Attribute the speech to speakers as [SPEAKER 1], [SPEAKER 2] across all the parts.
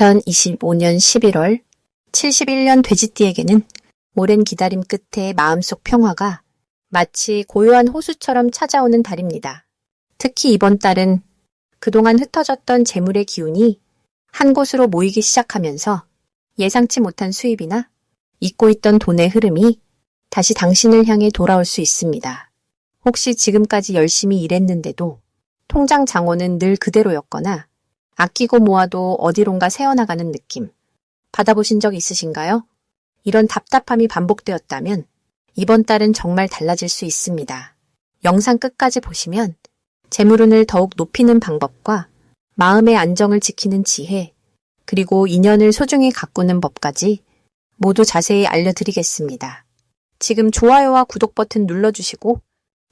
[SPEAKER 1] 2025년 11월 71년 돼지띠에게는 오랜 기다림 끝에 마음속 평화가 마치 고요한 호수처럼 찾아오는 달입니다. 특히 이번 달은 그동안 흩어졌던 재물의 기운이 한 곳으로 모이기 시작하면서 예상치 못한 수입이나 잊고 있던 돈의 흐름이 다시 당신을 향해 돌아올 수 있습니다. 혹시 지금까지 열심히 일했는데도 통장 잔고는 늘 그대로였거나 아끼고 모아도 어디론가 새어나가는 느낌 받아보신 적 있으신가요? 이런 답답함이 반복되었다면 이번 달은 정말 달라질 수 있습니다. 영상 끝까지 보시면 재물운을 더욱 높이는 방법과 마음의 안정을 지키는 지혜, 그리고 인연을 소중히 가꾸는 법까지 모두 자세히 알려드리겠습니다. 지금 좋아요와 구독 버튼 눌러주시고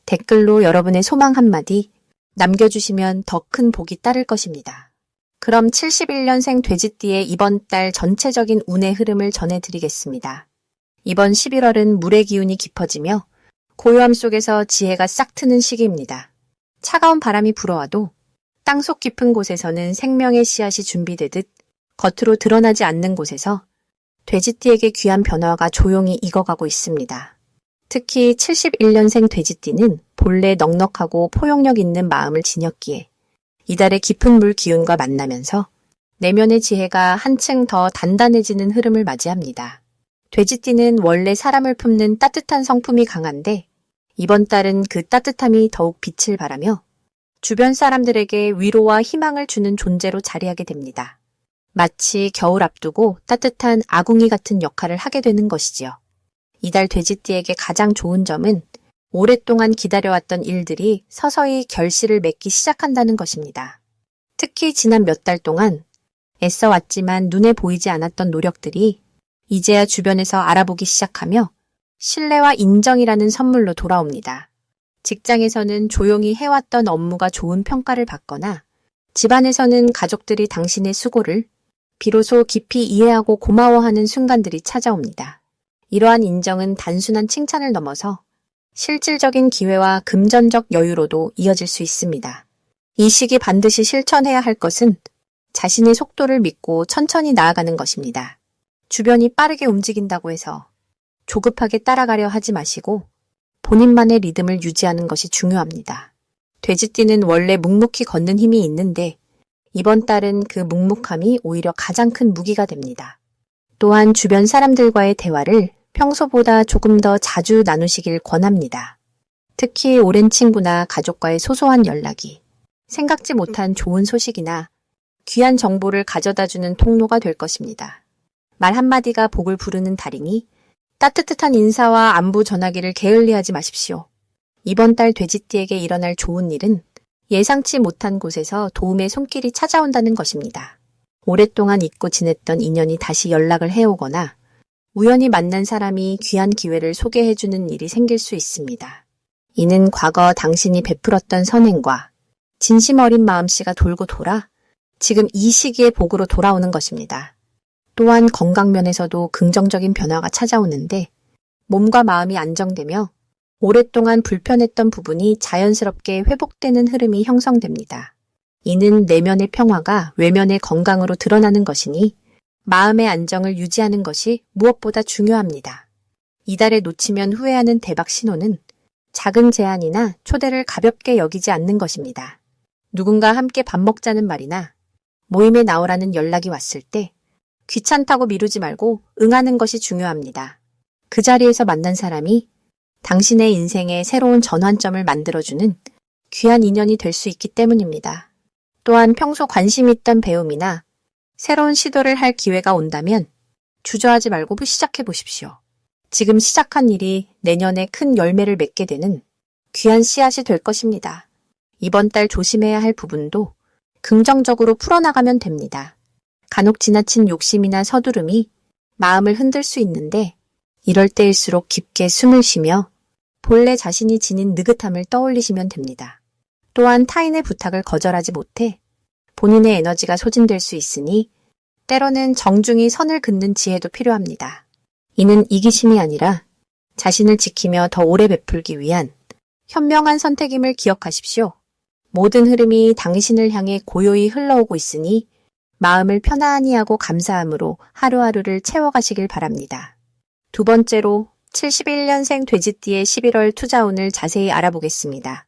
[SPEAKER 1] 댓글로 여러분의 소망 한마디 남겨주시면 더 큰 복이 따를 것입니다. 그럼 71년생 돼지띠의 이번 달 전체적인 운의 흐름을 전해드리겠습니다. 이번 11월은 물의 기운이 깊어지며 고요함 속에서 지혜가 싹 트는 시기입니다. 차가운 바람이 불어와도 땅속 깊은 곳에서는 생명의 씨앗이 준비되듯 겉으로 드러나지 않는 곳에서 돼지띠에게 귀한 변화가 조용히 익어가고 있습니다. 특히 71년생 돼지띠는 본래 넉넉하고 포용력 있는 마음을 지녔기에 이달의 깊은 물 기운과 만나면서 내면의 지혜가 한층 더 단단해지는 흐름을 맞이합니다. 돼지띠는 원래 사람을 품는 따뜻한 성품이 강한데 이번 달은 그 따뜻함이 더욱 빛을 발하며 주변 사람들에게 위로와 희망을 주는 존재로 자리하게 됩니다. 마치 겨울 앞두고 따뜻한 아궁이 같은 역할을 하게 되는 것이지요. 이달 돼지띠에게 가장 좋은 점은 오랫동안 기다려왔던 일들이 서서히 결실을 맺기 시작한다는 것입니다. 특히 지난 몇 달 동안 애써왔지만 눈에 보이지 않았던 노력들이 이제야 주변에서 알아보기 시작하며 신뢰와 인정이라는 선물로 돌아옵니다. 직장에서는 조용히 해왔던 업무가 좋은 평가를 받거나 집안에서는 가족들이 당신의 수고를 비로소 깊이 이해하고 고마워하는 순간들이 찾아옵니다. 이러한 인정은 단순한 칭찬을 넘어서 실질적인 기회와 금전적 여유로도 이어질 수 있습니다. 이 시기 반드시 실천해야 할 것은 자신의 속도를 믿고 천천히 나아가는 것입니다. 주변이 빠르게 움직인다고 해서 조급하게 따라가려 하지 마시고 본인만의 리듬을 유지하는 것이 중요합니다. 돼지띠는 원래 묵묵히 걷는 힘이 있는데 이번 달은 그 묵묵함이 오히려 가장 큰 무기가 됩니다. 또한 주변 사람들과의 대화를 평소보다 조금 더 자주 나누시길 권합니다. 특히 오랜 친구나 가족과의 소소한 연락이 생각지 못한 좋은 소식이나 귀한 정보를 가져다주는 통로가 될 것입니다. 말 한마디가 복을 부르는 달이니 따뜻한 인사와 안부 전하기를 게을리하지 마십시오. 이번 달 돼지띠에게 일어날 좋은 일은 예상치 못한 곳에서 도움의 손길이 찾아온다는 것입니다. 오랫동안 잊고 지냈던 인연이 다시 연락을 해오거나 우연히 만난 사람이 귀한 기회를 소개해주는 일이 생길 수 있습니다. 이는 과거 당신이 베풀었던 선행과 진심 어린 마음씨가 돌고 돌아 지금 이 시기에 복으로 돌아오는 것입니다. 또한 건강면에서도 긍정적인 변화가 찾아오는데 몸과 마음이 안정되며 오랫동안 불편했던 부분이 자연스럽게 회복되는 흐름이 형성됩니다. 이는 내면의 평화가 외면의 건강으로 드러나는 것이니 마음의 안정을 유지하는 것이 무엇보다 중요합니다. 이달에 놓치면 후회하는 대박 신호는 작은 제안이나 초대를 가볍게 여기지 않는 것입니다. 누군가 함께 밥 먹자는 말이나 모임에 나오라는 연락이 왔을 때 귀찮다고 미루지 말고 응하는 것이 중요합니다. 그 자리에서 만난 사람이 당신의 인생에 새로운 전환점을 만들어주는 귀한 인연이 될 수 있기 때문입니다. 또한 평소 관심 있던 배움이나 새로운 시도를 할 기회가 온다면 주저하지 말고 시작해 보십시오. 지금 시작한 일이 내년에 큰 열매를 맺게 되는 귀한 씨앗이 될 것입니다. 이번 달 조심해야 할 부분도 긍정적으로 풀어나가면 됩니다. 간혹 지나친 욕심이나 서두름이 마음을 흔들 수 있는데 이럴 때일수록 깊게 숨을 쉬며 본래 자신이 지닌 느긋함을 떠올리시면 됩니다. 또한 타인의 부탁을 거절하지 못해 본인의 에너지가 소진될 수 있으니 때로는 정중히 선을 긋는 지혜도 필요합니다. 이는 이기심이 아니라 자신을 지키며 더 오래 베풀기 위한 현명한 선택임을 기억하십시오. 모든 흐름이 당신을 향해 고요히 흘러오고 있으니 마음을 편안히 하고 감사함으로 하루하루를 채워가시길 바랍니다. 두 번째로 71년생 돼지띠의 11월 투자운을 자세히 알아보겠습니다.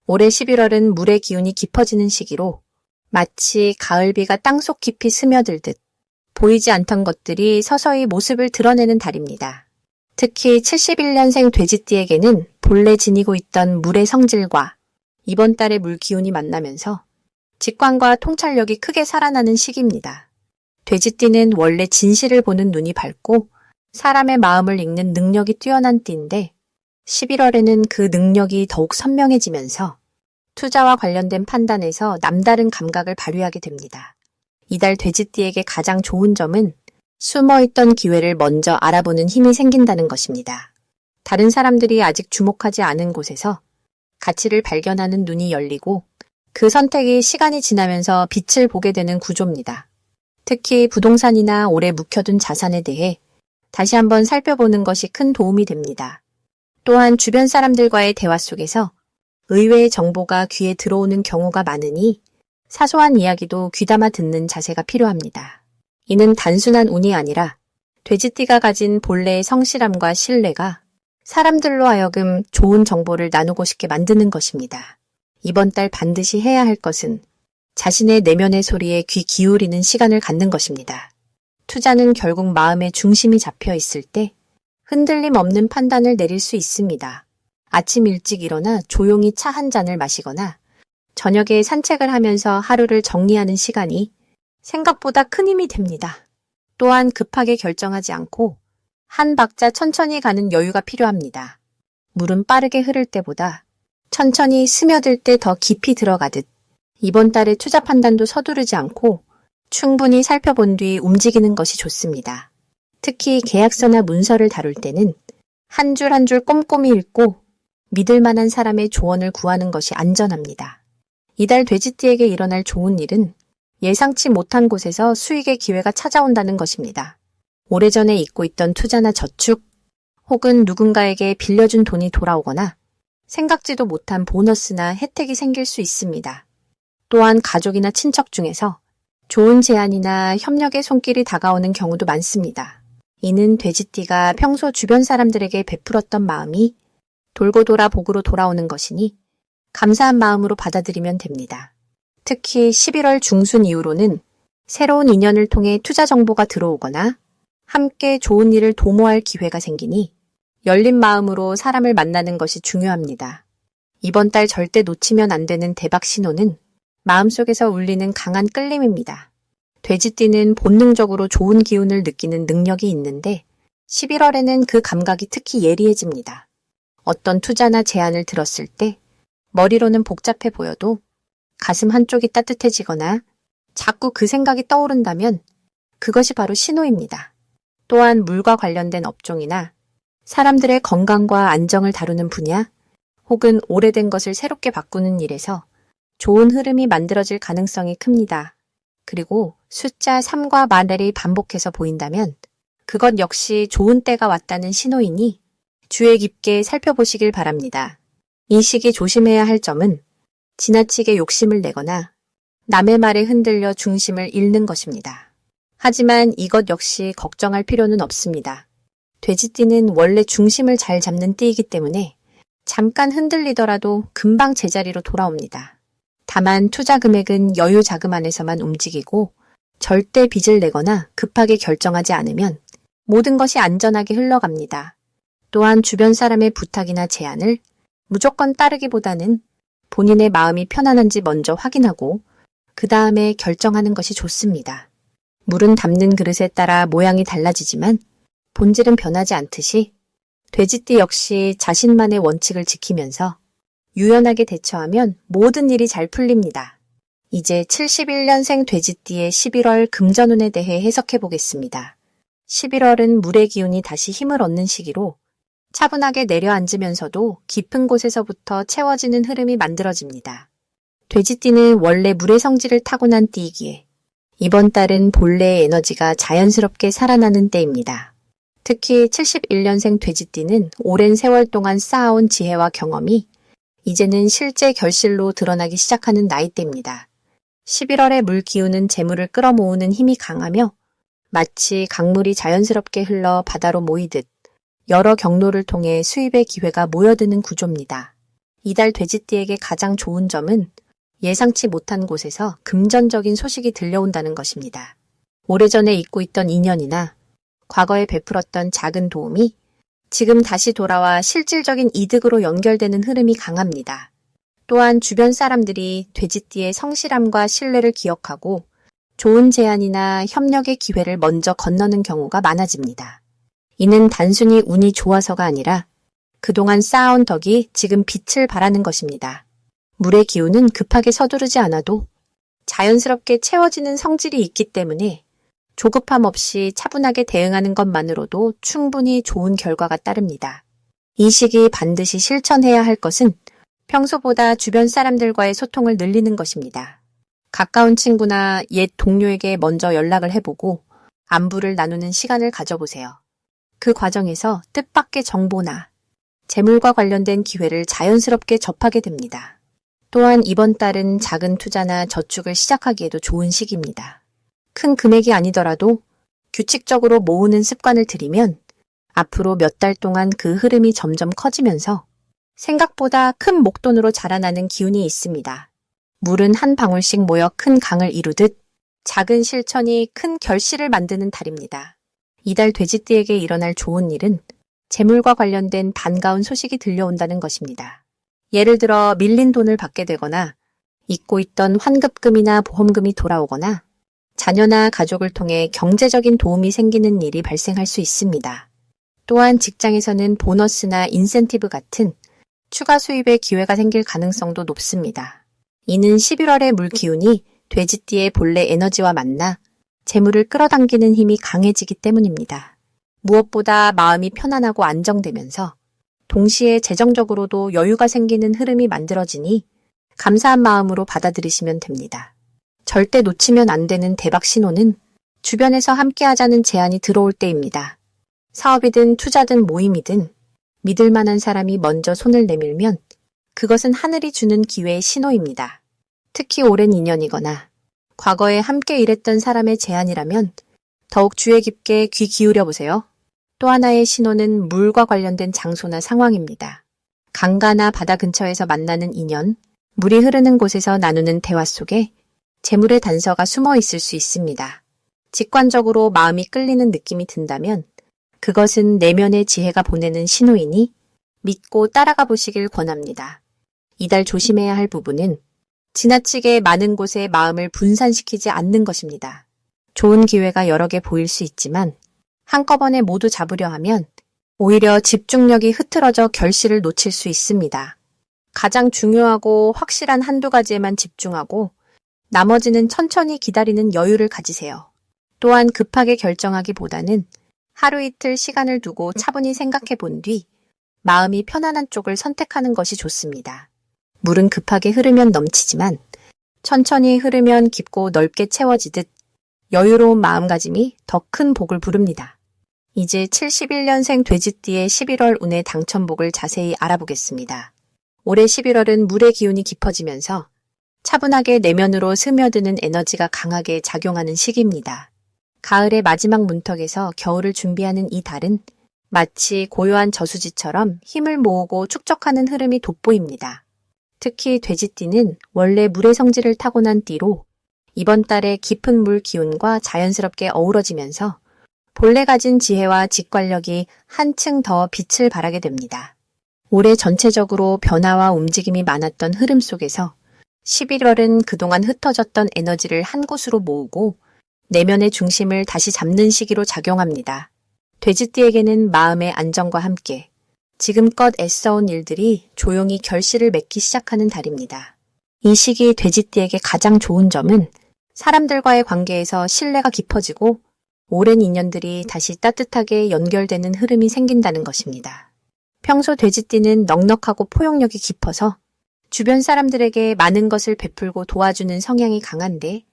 [SPEAKER 1] 올해 11월은 물의 기운이 깊어지는 시기로 마치 가을비가 땅속 깊이 스며들듯 보이지 않던 것들이 서서히 모습을 드러내는 달입니다. 특히 71년생 돼지띠에게는 본래 지니고 있던 물의 성질과 이번 달의 물 기운이 만나면서 직관과 통찰력이 크게 살아나는 시기입니다. 돼지띠는 원래 진실을 보는 눈이 밝고 사람의 마음을 읽는 능력이 뛰어난 띠인데 11월에는 그 능력이 더욱 선명해지면서 투자와 관련된 판단에서 남다른 감각을 발휘하게 됩니다. 이달 돼지띠에게 가장 좋은 점은 숨어있던 기회를 먼저 알아보는 힘이 생긴다는 것입니다. 다른 사람들이 아직 주목하지 않은 곳에서 가치를 발견하는 눈이 열리고 그 선택이 시간이 지나면서 빛을 보게 되는 구조입니다. 특히 부동산이나 오래 묵혀둔 자산에 대해 다시 한번 살펴보는 것이 큰 도움이 됩니다. 또한 주변 사람들과의 대화 속에서 의외의 정보가 귀에 들어오는 경우가 많으니 사소한 이야기도 귀담아 듣는 자세가 필요합니다. 이는 단순한 운이 아니라 돼지띠가 가진 본래의 성실함과 신뢰가 사람들로 하여금 좋은 정보를 나누고 싶게 만드는 것입니다. 이번 달 반드시 해야 할 것은 자신의 내면의 소리에 귀 기울이는 시간을 갖는 것입니다. 투자는 결국 마음의 중심이 잡혀 있을 때 흔들림 없는 판단을 내릴 수 있습니다. 아침 일찍 일어나 조용히 차 한 잔을 마시거나 저녁에 산책을 하면서 하루를 정리하는 시간이 생각보다 큰 힘이 됩니다. 또한 급하게 결정하지 않고 한 박자 천천히 가는 여유가 필요합니다. 물은 빠르게 흐를 때보다 천천히 스며들 때 더 깊이 들어가듯 이번 달의 투자 판단도 서두르지 않고 충분히 살펴본 뒤 움직이는 것이 좋습니다. 특히 계약서나 문서를 다룰 때는 한 줄 한 줄 꼼꼼히 읽고 믿을 만한 사람의 조언을 구하는 것이 안전합니다. 이달 돼지띠에게 일어날 좋은 일은 예상치 못한 곳에서 수익의 기회가 찾아온다는 것입니다. 오래전에 잊고 있던 투자나 저축 혹은 누군가에게 빌려준 돈이 돌아오거나 생각지도 못한 보너스나 혜택이 생길 수 있습니다. 또한 가족이나 친척 중에서 좋은 제안이나 협력의 손길이 다가오는 경우도 많습니다. 이는 돼지띠가 평소 주변 사람들에게 베풀었던 마음이 돌고 돌아 복으로 돌아오는 것이니 감사한 마음으로 받아들이면 됩니다. 특히 11월 중순 이후로는 새로운 인연을 통해 투자 정보가 들어오거나 함께 좋은 일을 도모할 기회가 생기니 열린 마음으로 사람을 만나는 것이 중요합니다. 이번 달 절대 놓치면 안 되는 대박 신호는 마음속에서 울리는 강한 끌림입니다. 돼지띠는 본능적으로 좋은 기운을 느끼는 능력이 있는데 11월에는 그 감각이 특히 예리해집니다. 어떤 투자나 제안을 들었을 때 머리로는 복잡해 보여도 가슴 한쪽이 따뜻해지거나 자꾸 그 생각이 떠오른다면 그것이 바로 신호입니다. 또한 물과 관련된 업종이나 사람들의 건강과 안정을 다루는 분야 혹은 오래된 것을 새롭게 바꾸는 일에서 좋은 흐름이 만들어질 가능성이 큽니다. 그리고 숫자 3과 마늘이 반복해서 보인다면 그것 역시 좋은 때가 왔다는 신호이니 주의 깊게 살펴보시길 바랍니다. 이 시기 조심해야 할 점은 지나치게 욕심을 내거나 남의 말에 흔들려 중심을 잃는 것입니다. 하지만 이것 역시 걱정할 필요는 없습니다. 돼지띠는 원래 중심을 잘 잡는 띠이기 때문에 잠깐 흔들리더라도 금방 제자리로 돌아옵니다. 다만 투자 금액은 여유 자금 안에서만 움직이고 절대 빚을 내거나 급하게 결정하지 않으면 모든 것이 안전하게 흘러갑니다. 또한 주변 사람의 부탁이나 제안을 무조건 따르기보다는 본인의 마음이 편안한지 먼저 확인하고 그 다음에 결정하는 것이 좋습니다. 물은 담는 그릇에 따라 모양이 달라지지만 본질은 변하지 않듯이 돼지띠 역시 자신만의 원칙을 지키면서 유연하게 대처하면 모든 일이 잘 풀립니다. 이제 71년생 돼지띠의 11월 금전운에 대해 해석해 보겠습니다. 11월은 물의 기운이 다시 힘을 얻는 시기로 차분하게 내려앉으면서도 깊은 곳에서부터 채워지는 흐름이 만들어집니다. 돼지띠는 원래 물의 성질을 타고난 띠이기에 이번 달은 본래의 에너지가 자연스럽게 살아나는 때입니다. 특히 71년생 돼지띠는 오랜 세월 동안 쌓아온 지혜와 경험이 이제는 실제 결실로 드러나기 시작하는 나이대입니다. 11월의 물 기운은 재물을 끌어모으는 힘이 강하며 마치 강물이 자연스럽게 흘러 바다로 모이듯 여러 경로를 통해 수입의 기회가 모여드는 구조입니다. 이달 돼지띠에게 가장 좋은 점은 예상치 못한 곳에서 금전적인 소식이 들려온다는 것입니다. 오래전에 잊고 있던 인연이나 과거에 베풀었던 작은 도움이 지금 다시 돌아와 실질적인 이득으로 연결되는 흐름이 강합니다. 또한 주변 사람들이 돼지띠의 성실함과 신뢰를 기억하고 좋은 제안이나 협력의 기회를 먼저 건너는 경우가 많아집니다. 이는 단순히 운이 좋아서가 아니라 그동안 쌓아온 덕이 지금 빛을 발하는 것입니다. 물의 기운은 급하게 서두르지 않아도 자연스럽게 채워지는 성질이 있기 때문에 조급함 없이 차분하게 대응하는 것만으로도 충분히 좋은 결과가 따릅니다. 이 시기 반드시 실천해야 할 것은 평소보다 주변 사람들과의 소통을 늘리는 것입니다. 가까운 친구나 옛 동료에게 먼저 연락을 해보고 안부를 나누는 시간을 가져보세요. 그 과정에서 뜻밖의 정보나 재물과 관련된 기회를 자연스럽게 접하게 됩니다. 또한 이번 달은 작은 투자나 저축을 시작하기에도 좋은 시기입니다. 큰 금액이 아니더라도 규칙적으로 모으는 습관을 들이면 앞으로 몇 달 동안 그 흐름이 점점 커지면서 생각보다 큰 목돈으로 자라나는 기운이 있습니다. 물은 한 방울씩 모여 큰 강을 이루듯 작은 실천이 큰 결실을 만드는 달입니다. 이달 돼지띠에게 일어날 좋은 일은 재물과 관련된 반가운 소식이 들려온다는 것입니다. 예를 들어 밀린 돈을 받게 되거나 잊고 있던 환급금이나 보험금이 돌아오거나 자녀나 가족을 통해 경제적인 도움이 생기는 일이 발생할 수 있습니다. 또한 직장에서는 보너스나 인센티브 같은 추가 수입의 기회가 생길 가능성도 높습니다. 이는 11월의 물 기운이 돼지띠의 본래 에너지와 만나 재물을 끌어당기는 힘이 강해지기 때문입니다. 무엇보다 마음이 편안하고 안정되면서 동시에 재정적으로도 여유가 생기는 흐름이 만들어지니 감사한 마음으로 받아들이시면 됩니다. 절대 놓치면 안 되는 대박 신호는 주변에서 함께하자는 제안이 들어올 때입니다. 사업이든 투자든 모임이든 믿을 만한 사람이 먼저 손을 내밀면 그것은 하늘이 주는 기회의 신호입니다. 특히 오랜 인연이거나 과거에 함께 일했던 사람의 제안이라면 더욱 주의 깊게 귀 기울여 보세요. 또 하나의 신호는 물과 관련된 장소나 상황입니다. 강가나 바다 근처에서 만나는 인연, 물이 흐르는 곳에서 나누는 대화 속에 재물의 단서가 숨어 있을 수 있습니다. 직관적으로 마음이 끌리는 느낌이 든다면 그것은 내면의 지혜가 보내는 신호이니 믿고 따라가 보시길 권합니다. 이달 조심해야 할 부분은 지나치게 많은 곳에 마음을 분산시키지 않는 것입니다. 좋은 기회가 여러 개 보일 수 있지만 한꺼번에 모두 잡으려 하면 오히려 집중력이 흐트러져 결실을 놓칠 수 있습니다. 가장 중요하고 확실한 한두 가지에만 집중하고 나머지는 천천히 기다리는 여유를 가지세요. 또한 급하게 결정하기보다는 하루 이틀 시간을 두고 차분히 생각해 본 뒤 마음이 편안한 쪽을 선택하는 것이 좋습니다. 물은 급하게 흐르면 넘치지만 천천히 흐르면 깊고 넓게 채워지듯 여유로운 마음가짐이 더 큰 복을 부릅니다. 이제 71년생 돼지띠의 11월 운의 당첨복을 자세히 알아보겠습니다. 올해 11월은 물의 기운이 깊어지면서 차분하게 내면으로 스며드는 에너지가 강하게 작용하는 시기입니다. 가을의 마지막 문턱에서 겨울을 준비하는 이 달은 마치 고요한 저수지처럼 힘을 모으고 축적하는 흐름이 돋보입니다. 특히 돼지띠는 원래 물의 성질을 타고난 띠로 이번 달에 깊은 물 기운과 자연스럽게 어우러지면서 본래 가진 지혜와 직관력이 한층 더 빛을 발하게 됩니다. 올해 전체적으로 변화와 움직임이 많았던 흐름 속에서 11월은 그동안 흩어졌던 에너지를 한 곳으로 모으고 내면의 중심을 다시 잡는 시기로 작용합니다. 돼지띠에게는 마음의 안정과 함께 지금껏 애써온 일들이 조용히 결실을 맺기 시작하는 달입니다. 이 시기 돼지띠에게 가장 좋은 점은 사람들과의 관계에서 신뢰가 깊어지고 오랜 인연들이 다시 따뜻하게 연결되는 흐름이 생긴다는 것입니다. 평소 돼지띠는 넉넉하고 포용력이 깊어서 주변 사람들에게 많은 것을 베풀고 도와주는 성향이 강한데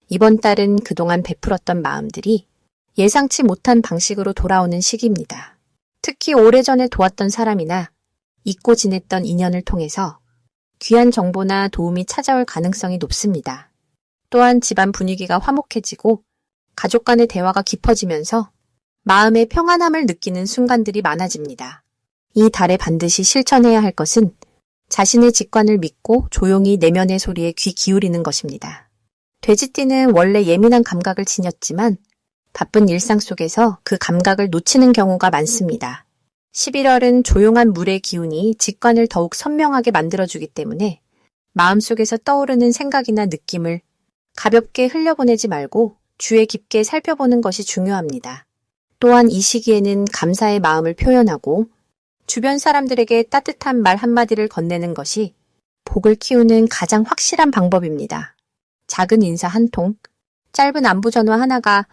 [SPEAKER 1] 이번 달은 그동안 베풀었던 마음들이 예상치 못한 방식으로 돌아오는 시기입니다. 특히 오래전에 도왔던 사람이나 잊고 지냈던 인연을 통해서 귀한 정보나 도움이 찾아올 가능성이 높습니다. 또한 집안 분위기가 화목해지고 가족 간의 대화가 깊어지면서 마음의 평안함을 느끼는 순간들이 많아집니다. 이 달에 반드시 실천해야 할 것은 자신의 직관을 믿고 조용히 내면의 소리에 귀 기울이는 것입니다. 돼지띠는 원래 예민한 감각을 지녔지만 바쁜 일상 속에서 그 감각을 놓치는 경우가 많습니다. 11월은 조용한 물의 기운이 직관을 더욱 선명하게 만들어주기 때문에 마음속에서 떠오르는 생각이나 느낌을 가볍게 흘려보내지 말고 주의 깊게 살펴보는 것이 중요합니다. 또한 이 시기에는 감사의 마음을 표현하고 주변 사람들에게 따뜻한 말 한마디를 건네는 것이 복을 키우는 가장 확실한 방법입니다. 작은 인사 한 통, 짧은 안부 전화 하나가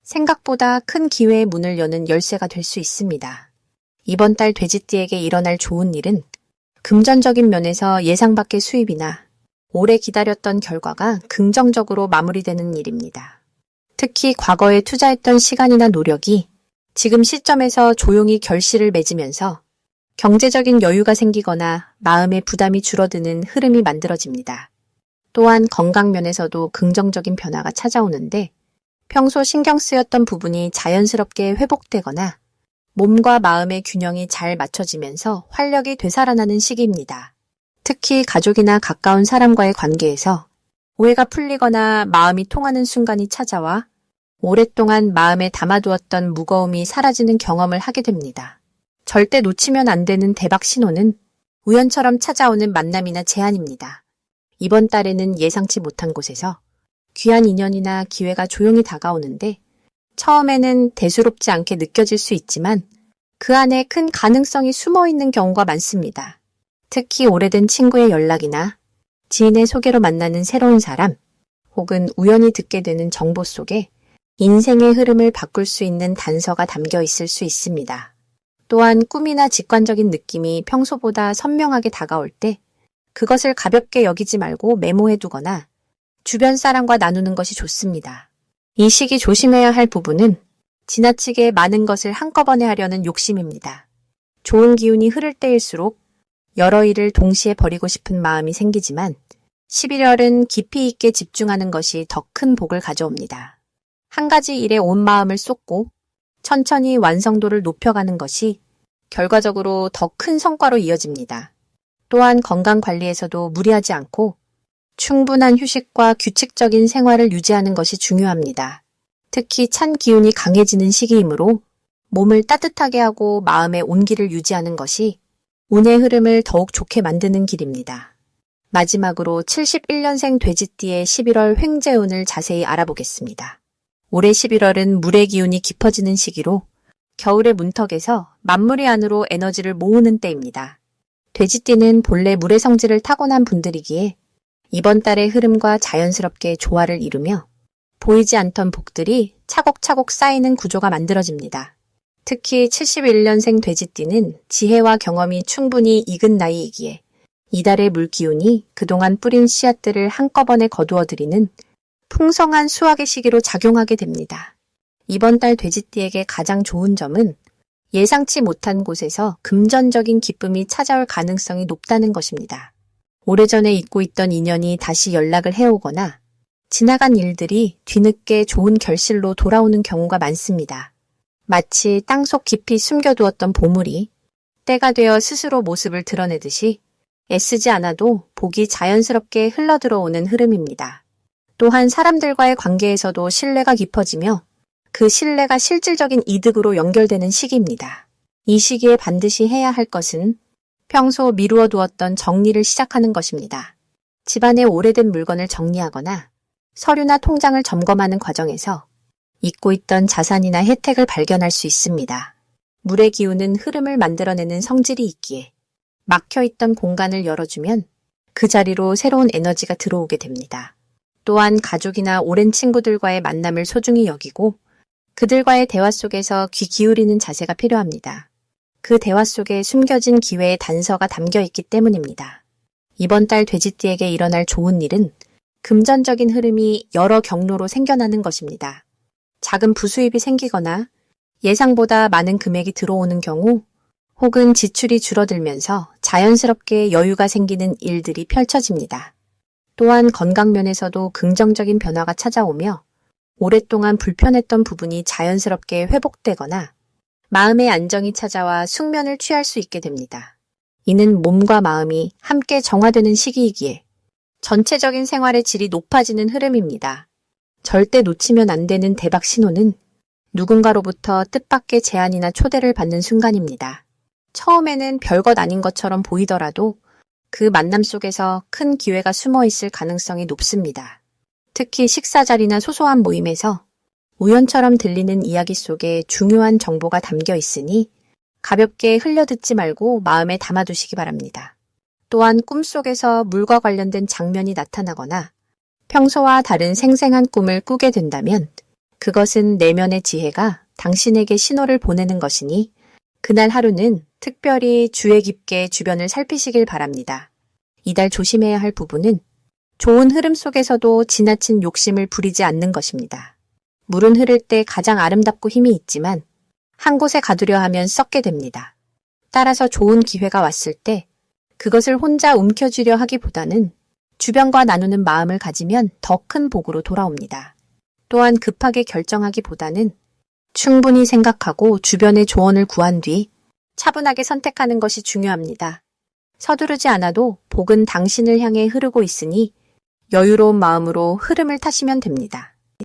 [SPEAKER 1] 생각보다 큰 기회의 문을 여는 열쇠가 될 수 있습니다. 이번 달 돼지띠에게 일어날 좋은 일은 금전적인 면에서 예상 밖의 수입이나 오래 기다렸던 결과가 긍정적으로 마무리되는 일입니다. 특히 과거에 투자했던 시간이나 노력이 지금 시점에서 조용히 결실을 맺으면서 경제적인 여유가 생기거나 마음의 부담이 줄어드는 흐름이 만들어집니다. 또한 건강 면에서도 긍정적인 변화가 찾아오는데 평소 신경 쓰였던 부분이 자연스럽게 회복되거나 몸과 마음의 균형이 잘 맞춰지면서 활력이 되살아나는 시기입니다. 특히 가족이나 가까운 사람과의 관계에서 오해가 풀리거나 마음이 통하는 순간이 찾아와 오랫동안 마음에 담아두었던 무거움이 사라지는 경험을 하게 됩니다. 절대 놓치면 안 되는 대박 신호는 우연처럼 찾아오는 만남이나 제안입니다. 이번 달에는 예상치 못한 곳에서 귀한 인연이나 기회가 조용히 다가오는데 처음에는 대수롭지 않게 느껴질 수 있지만 그 안에 큰 가능성이 숨어 있는 경우가 많습니다. 특히 오래된 친구의 연락이나 지인의 소개로 만나는 새로운 사람 혹은 우연히 듣게 되는 정보 속에 인생의 흐름을 바꿀 수 있는 단서가 담겨 있을 수 있습니다. 또한 꿈이나 직관적인 느낌이 평소보다 선명하게 다가올 때 그것을 가볍게 여기지 말고 메모해두거나 주변 사람과 나누는 것이 좋습니다. 이 시기 조심해야 할 부분은 지나치게 많은 것을 한꺼번에 하려는 욕심입니다. 좋은 기운이 흐를 때일수록 여러 일을 동시에 벌이고 싶은 마음이 생기지만 11월은 깊이 있게 집중하는 것이 더 큰 복을 가져옵니다. 한 가지 일에 온 마음을 쏟고 천천히 완성도를 높여가는 것이 결과적으로 더 큰 성과로 이어집니다. 또한 건강 관리에서도 무리하지 않고 충분한 휴식과 규칙적인 생활을 유지하는 것이 중요합니다. 특히 찬 기운이 강해지는 시기이므로 몸을 따뜻하게 하고 마음의 온기를 유지하는 것이 운의 흐름을 더욱 좋게 만드는 길입니다. 마지막으로 71년생 돼지띠의 11월 횡재운을 자세히 알아보겠습니다. 올해 11월은 물의 기운이 깊어지는 시기로 겨울의 문턱에서 만물의 안으로 에너지를 모으는 때입니다. 돼지띠는 본래 물의 성질을 타고난 분들이기에 이번 달의 흐름과 자연스럽게 조화를 이루며 보이지 않던 복들이 차곡차곡 쌓이는 구조가 만들어집니다. 특히 71년생 돼지띠는 지혜와 경험이 충분히 익은 나이이기에 이달의 물기운이 그동안 뿌린 씨앗들을 한꺼번에 거두어들이는 풍성한 수확의 시기로 작용하게 됩니다. 이번 달 돼지띠에게 가장 좋은 점은 예상치 못한 곳에서 금전적인 기쁨이 찾아올 가능성이 높다는 것입니다. 오래전에 잊고 있던 인연이 다시 연락을 해오거나 지나간 일들이 뒤늦게 좋은 결실로 돌아오는 경우가 많습니다. 마치 땅속 깊이 숨겨두었던 보물이 때가 되어 스스로 모습을 드러내듯이 애쓰지 않아도 복이 자연스럽게 흘러들어오는 흐름입니다. 또한 사람들과의 관계에서도 신뢰가 깊어지며 그 신뢰가 실질적인 이득으로 연결되는 시기입니다. 이 시기에 반드시 해야 할 것은 평소 미루어 두었던 정리를 시작하는 것입니다. 집안의 오래된 물건을 정리하거나 서류나 통장을 점검하는 과정에서 잊고 있던 자산이나 혜택을 발견할 수 있습니다. 물의 기운은 흐름을 만들어내는 성질이 있기에 막혀있던 공간을 열어주면 그 자리로 새로운 에너지가 들어오게 됩니다. 또한 가족이나 오랜 친구들과의 만남을 소중히 여기고 그들과의 대화 속에서 귀 기울이는 자세가 필요합니다. 그 대화 속에 숨겨진 기회의 단서가 담겨 있기 때문입니다. 이번 달 돼지띠에게 일어날 좋은 일은 금전적인 흐름이 여러 경로로 생겨나는 것입니다. 작은 부수입이 생기거나 예상보다 많은 금액이 들어오는 경우 혹은 지출이 줄어들면서 자연스럽게 여유가 생기는 일들이 펼쳐집니다. 또한 건강면에서도 긍정적인 변화가 찾아오며 오랫동안 불편했던 부분이 자연스럽게 회복되거나 마음의 안정이 찾아와 숙면을 취할 수 있게 됩니다. 이는 몸과 마음이 함께 정화되는 시기이기에 전체적인 생활의 질이 높아지는 흐름입니다. 절대 놓치면 안 되는 대박 신호는 누군가로부터 뜻밖의 제안이나 초대를 받는 순간입니다. 처음에는 별것 아닌 것처럼 보이더라도 그 만남 속에서 큰 기회가 숨어 있을 가능성이 높습니다. 특히 식사 자리나 소소한 모임에서 우연처럼 들리는 이야기 속에 중요한 정보가 담겨 있으니 가볍게 흘려듣지 말고 마음에 담아두시기 바랍니다. 또한 꿈속에서 물과 관련된 장면이 나타나거나 평소와 다른 생생한 꿈을 꾸게 된다면 그것은 내면의 지혜가 당신에게 신호를 보내는 것이니 그날 하루는 특별히 주의 깊게 주변을 살피시길 바랍니다. 이달 조심해야 할 부분은 좋은 흐름 속에서도 지나친 욕심을 부리지 않는 것입니다. 물은 흐를 때 가장 아름답고 힘이 있지만 한 곳에 가두려 하면 썩게 됩니다. 따라서 좋은 기회가 왔을 때 그것을 혼자 움켜쥐려 하기보다는 주변과 나누는 마음을 가지면 더 큰 복으로 돌아옵니다. 또한 급하게 결정하기보다는 충분히 생각하고 주변의 조언을 구한 뒤 차분하게 선택하는 것이 중요합니다. 서두르지 않아도 복은 당신을 향해 흐르고 있으니 여유로운 마음으로 흐름을 타시면 됩니다.